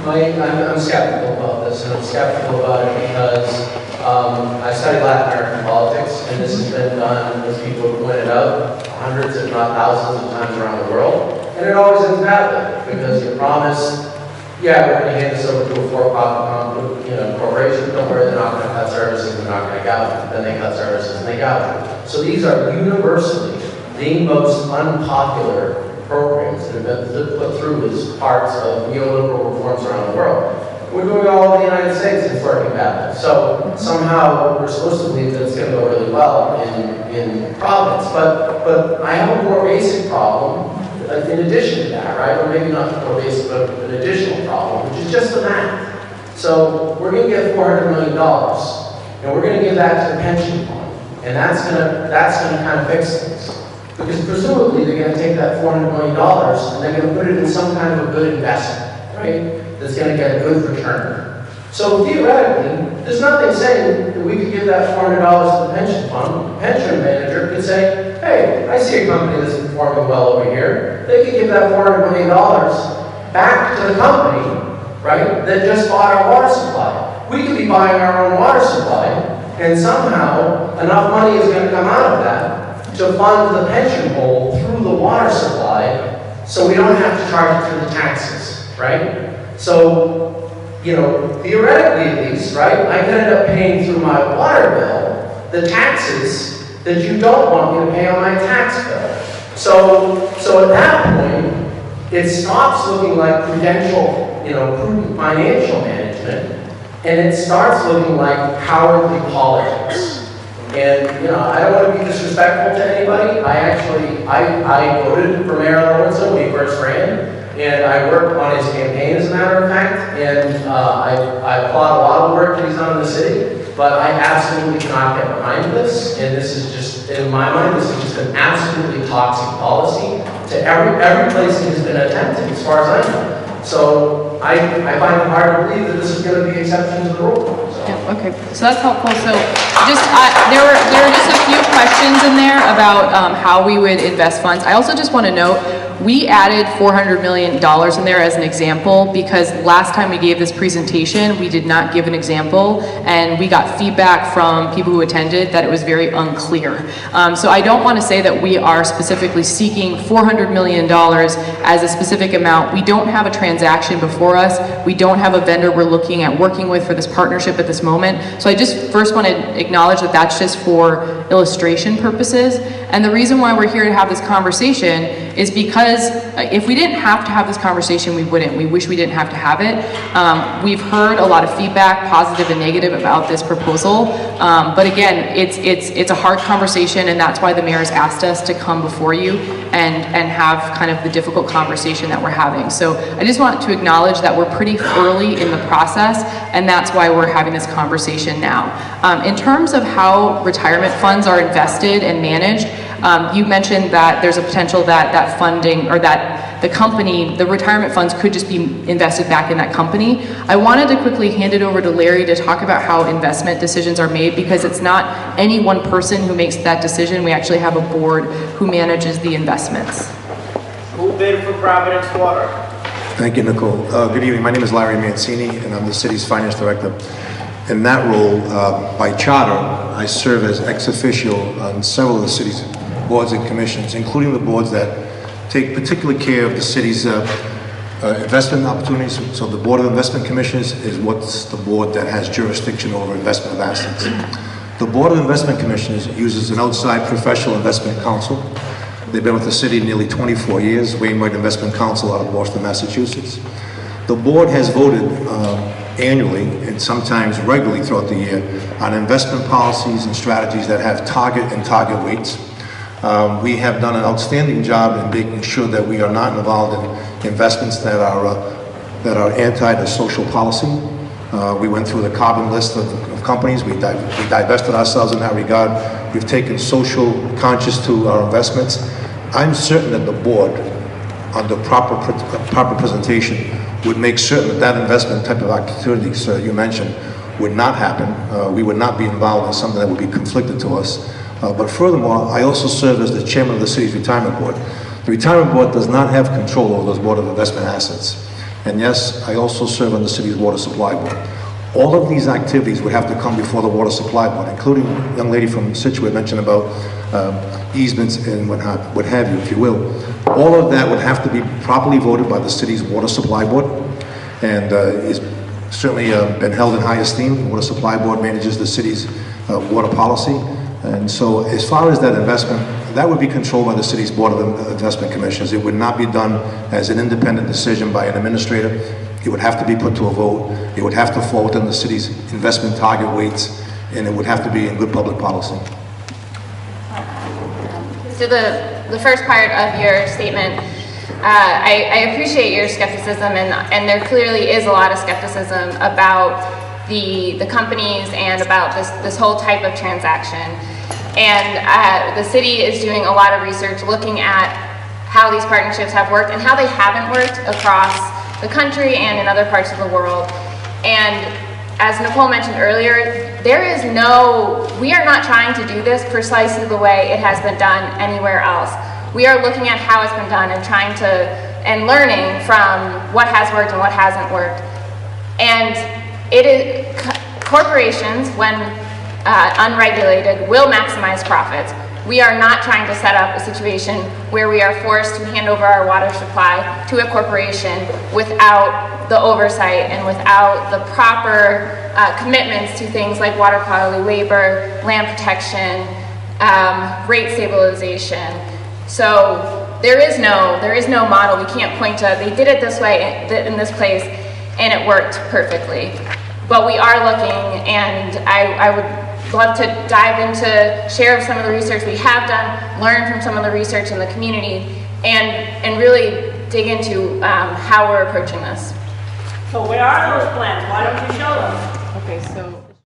I'm skeptical about this, and I'm skeptical about it because I studied Latin American politics, and this has been done, as people have pointed out, hundreds if not thousands of times around the world, and it always ends badly because you promise, yeah, we're going to hand this over to a for-profit corporation. Don't worry, they're not going to cut services, they're not going to gouge you. Then they cut services and they gouge you. So these are universally the most unpopular programs that have been put through as parts of neoliberal reforms around the world. We're doing it all over the United States, and it's working badly. So somehow we're supposed to believe that it's going to go really well in Providence. But I have a more basic problem in addition to that, right? Or maybe not more basic, but an additional problem, which is just the math. So we're going to get $400 million, and we're going to give that to the pension fund, and that's going to kind of fix things. Because presumably they're going to take that $400 million and they're going to put it in some kind of a good investment, right? That's going to get a good return. So theoretically, there's nothing saying that we could give that $400 to the pension fund. The pension manager could say, hey, I see a company that's performing well over here. They could give that $400 million back to the company, right, that just bought our water supply. We could be buying our own water supply, and somehow enough money is going to come out of that to fund the pension hole through the water supply, so we don't have to charge it through the taxes, right? So, theoretically at least, right, I could end up paying through my water bill the taxes that you don't want me to pay on my tax bill. So at that point, it stops looking like prudent financial management, and it starts looking like cowardly politics. And, I don't want to be disrespectful to anybody. I voted for Mayor Lawrence when he first ran, and I worked on his campaign, as a matter of fact, and I applaud a lot of the work that he's done in the city, but I absolutely cannot get behind this, and this is just, in my mind, this is just an absolutely toxic policy to every place it has been attempted, as far as I know. So I find it hard to believe that this is going to be exception to the rule. So. Yeah, okay, so that's helpful. So there were just a few questions in there about how we would invest funds. I also just want to note, we added $400 million in there as an example because last time we gave this presentation, we did not give an example, and we got feedback from people who attended that it was very unclear. So I don't want to say that we are specifically seeking $400 million as a specific amount. We don't have a transaction before us. We don't have a vendor we're looking at working with for this partnership at this moment. So I just first want to acknowledge that that's just for illustration purposes. And the reason why we're here to have this conversation is because if we didn't have to have this conversation, we wouldn't. We wish we didn't have to have it. We've heard a lot of feedback, positive and negative, about this proposal. But again, it's a hard conversation, and that's why the mayor's asked us to come before you and have kind of the difficult conversation that we're having. So I just want to acknowledge that we're pretty early in the process, and that's why we're having this conversation now. In terms of how retirement funds are invested and managed, you mentioned that there's a potential that funding, or that the retirement funds could just be invested back in that company. I wanted to quickly hand it over to Larry to talk about how investment decisions are made, because it's not any one person who makes that decision. We actually have a board who manages the investments. Who bid for Providence Water? Thank you, Nicole. Good evening. My name is Larry Mancini, and I'm the city's finance director. In that role, by charter, I serve as ex officio on several of the city's boards and commissions, including the boards that take particular care of the city's investment opportunities. So the Board of Investment Commissioners is what's the board that has jurisdiction over investment of assets. The Board of Investment Commissioners uses an outside professional investment counsel. They've been with the city nearly 24 years, Wainwright Investment Counsel out of Boston, Massachusetts. The board has voted annually and sometimes regularly throughout the year on investment policies and strategies that have target and target weights. We have done an outstanding job in making sure that we are not involved in investments that are anti to social policy. We went through the carbon list of companies. We divested ourselves in that regard. We've taken social conscious to our investments. I'm certain that the board, under proper presentation, would make certain that that investment type of activities you mentioned would not happen. We would not be involved in something that would be conflicted to us. But furthermore, I also serve as the chairman of the city's retirement board. The retirement board does not have control over those Board of Investment assets. And yes, I also serve on the city's water supply board. All of these activities would have to come before the water supply board, including the young lady from Situate mentioned about easements and what have you, if you will. All of that would have to be properly voted by the city's water supply board, and is certainly been held in high esteem. The water supply board manages the city's water policy, and so as far as that investment, that would be controlled by the city's Board of Investment Commissioners. It would not be done as an independent decision by an administrator. It would have to be put to a vote. It would have to fall within the city's investment target weights, and it would have to be in good public policy. So the first part of your statement, I appreciate your skepticism, and there clearly is a lot of skepticism about the companies and about this whole type of transaction. And the city is doing a lot of research looking at how these partnerships have worked and how they haven't worked across the country and in other parts of the world. And as Nicole mentioned earlier, we are not trying to do this precisely the way it has been done anywhere else. We are looking at how it's been done and learning from what has worked and what hasn't worked. And corporations, when unregulated, will maximize profits. We are not trying to set up a situation where we are forced to hand over our water supply to a corporation without the oversight and without the proper commitments to things like water quality waiver, land protection, rate stabilization. So there is no model. We can't point to, they did it this way in this place and it worked perfectly. But we are looking, and I would love to dive into, share some of the research we have done, learn from some of the research in the community, and really dig into how we're approaching this. So where are those plans? Why